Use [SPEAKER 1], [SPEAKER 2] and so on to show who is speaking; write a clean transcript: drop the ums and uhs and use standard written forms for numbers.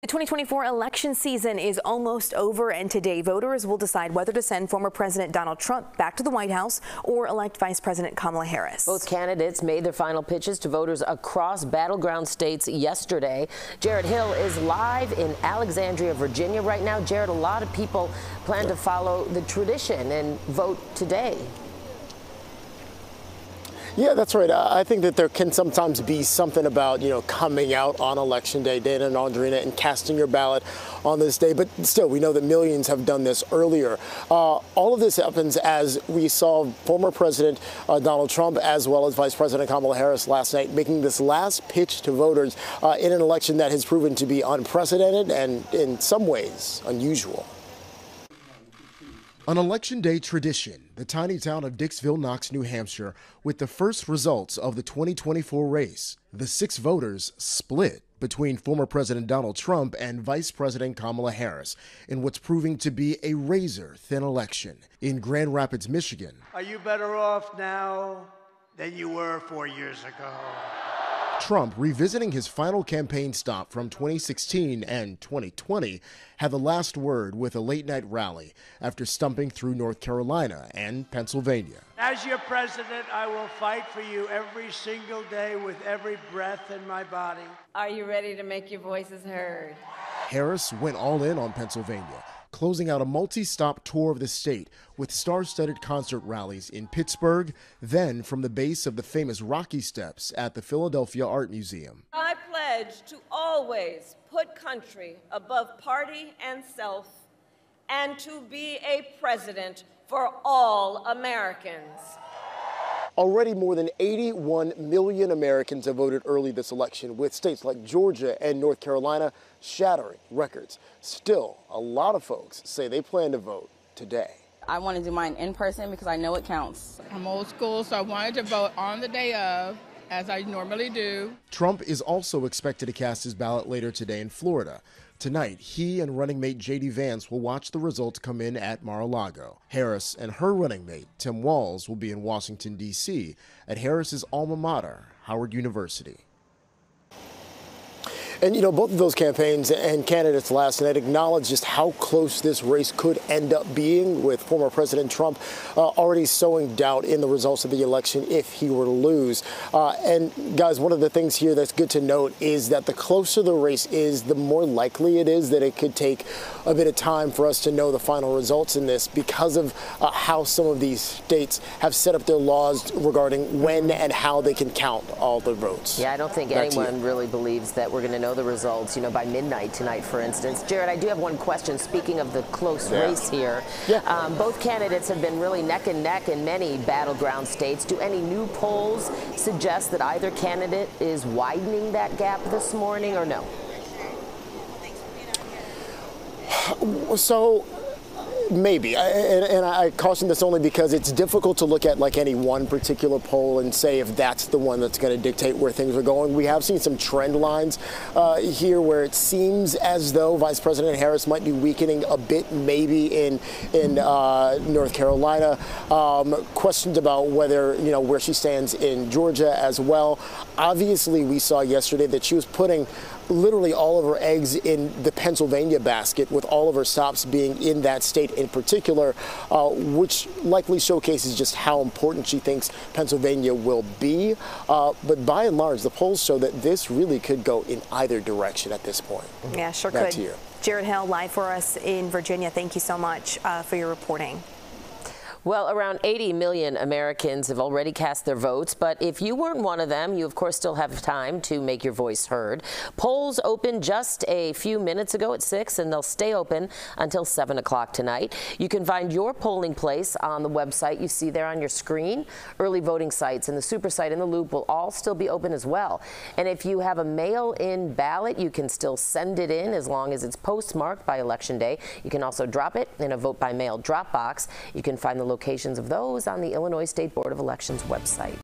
[SPEAKER 1] The 2024 election season is almost over, and today voters will decide whether to send former President Donald Trump back to the White House or elect Vice President Kamala Harris.
[SPEAKER 2] Both candidates made their final pitches to voters across battleground states yesterday. Jared Hill is live in Alexandria, Virginia right now. Jared, a lot of people plan to follow the tradition and vote today.
[SPEAKER 3] Yeah, that's right. I think that there can sometimes be something about, coming out on Election Day, Dana and Audrina, and casting your ballot on this day. But still, we know that millions have done this earlier. All of this happens as we saw former President Donald Trump as well as Vice President Kamala Harris last night making this last pitch to voters in an election that has proven to be unprecedented and in some ways unusual.
[SPEAKER 4] An Election Day tradition, the tiny town of Dixville, Knox, New Hampshire, with the first results of the 2024 race. The 6 voters split between former President Donald Trump and Vice President Kamala Harris in what's proving to be a razor-thin election. In Grand Rapids, Michigan,
[SPEAKER 5] are you better off now than you were 4 years ago?
[SPEAKER 4] Trump, revisiting his final campaign stop from 2016 and 2020, had the last word with a late-night rally after stumping through North Carolina and Pennsylvania.
[SPEAKER 5] As your president, I will fight for you every single day with every breath in my body.
[SPEAKER 6] Are you ready to make your voices heard?
[SPEAKER 4] Harris went all in on Pennsylvania, closing out a multi-stop tour of the state with star-studded concert rallies in Pittsburgh, then from the base of the famous Rocky Steps at the Philadelphia Art Museum.
[SPEAKER 6] I pledge to always put country above party and self, and to be a president for all Americans.
[SPEAKER 3] Already more than 81 million Americans have voted early this election, with states like Georgia and North Carolina shattering records. Still, a lot of folks say they plan to vote today.
[SPEAKER 7] I want to do mine in person because I know it counts.
[SPEAKER 8] I'm old school, so I wanted to vote on the day of, as I normally do.
[SPEAKER 4] Trump is also expected to cast his ballot later today in Florida. Tonight, he and running mate J.D. Vance will watch the results come in at Mar-a-Lago. Harris and her running mate, Tim Walz, will be in Washington, D.C. at Harris's alma mater, Howard University.
[SPEAKER 3] And, both of those campaigns and candidates last night acknowledged just how close this race could end up being, with former President Trump already sowing doubt in the results of the election if he were to lose. And, guys, one of the things here that's good to note is that the closer the race is, the more likely it is that it could take a bit of time for us to know the final results in this, because of how some of these states have set up their laws regarding when and how they can count all the votes.
[SPEAKER 2] Yeah, I don't think anyone really believes that we're going to know the results, by midnight tonight, for instance. Jared, I do have one question. Speaking of the close race here, both candidates have been really neck and neck in many battleground states. Do any new polls suggest that either candidate is widening that gap this morning, or no?
[SPEAKER 3] So, maybe, and I caution this only because it's difficult to look at like any one particular poll and say if that's the one that's going to dictate where things are going. We have seen some trend lines here where it seems as though Vice President Harris might be weakening a bit, maybe in North Carolina. Questions about whether, where she stands in Georgia as well. Obviously, we saw yesterday that she was putting literally all of her eggs in the Pennsylvania basket, with all of her stops being in that state in particular, which likely showcases just how important she thinks Pennsylvania will be. But by and large, the polls show that this really could go in either direction at this point.
[SPEAKER 1] Yeah, sure
[SPEAKER 3] Back
[SPEAKER 1] could.
[SPEAKER 3] to you.
[SPEAKER 1] Jared Hill, live for us in Virginia. Thank you so much for your reporting.
[SPEAKER 2] Well, around 80 million Americans have already cast their votes, but if you weren't one of them, you of course still have time to make your voice heard. Polls opened just a few minutes ago at 6, and they'll stay open until 7 o'clock tonight. You can find your polling place on the website you see there on your screen. Early voting sites and the super site and the Loop will all still be open as well. And if you have a mail-in ballot, you can still send it in as long as it's postmarked by Election Day. You can also drop it in a vote-by-mail drop box. You can find the locations of those on the Illinois State Board of Elections website.